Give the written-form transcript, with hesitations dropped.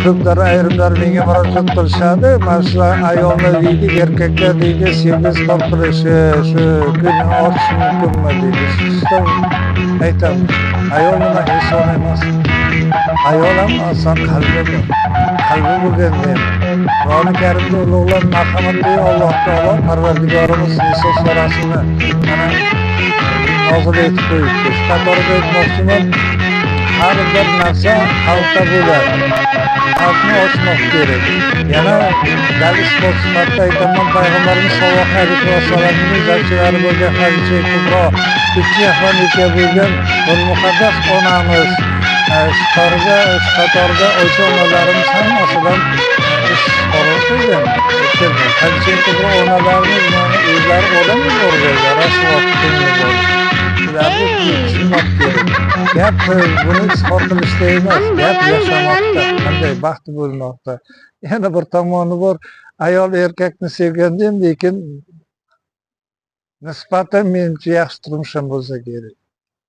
ko'plar ayrimlar menga murojaat qilishadi. Masalan, ayolni deydi, erkakka deydi, sevgisi tortilishi, shu ko'ngli ochishi mumkinmi deydi. Aytaman, ayol nima inson emas. Ayol ham inson qalbi bor. Qalbi bo'lganda Qur'oni Karimda ulug'lar marhamatli Alloh taolo Parvardigorimiz Iso surasini mana nozil etib qo'yibdi. Shu qatorida aytmoqchiman, har bir narsa xalqda bo'ladi. Xalqni ochmoq kerak. Yana dalil sifatida aytaman, Payg'ambarimiz sollallohu alayhi vasallamning zakchilari bo'lgan Hadicha Kubro, ikki Ahmadga bo'lgan muqaddas onamiz, qatorda Oysha onalarimiz hammasidan qaror qilgan. Hadicha Kubro onalarimiz o'zlari odam bo'lgan, Rasululloh bor. Ularni tushunmoq kerak. Gap buni izhor qilishda emas, gap yashamoqda, qanday baxt bo'lmoqda. Yana bir tomoni bor, ayol erkakni sevganda ham, lekin nisbatan menimcha yaxshi turmush ham bo'lsa kerak.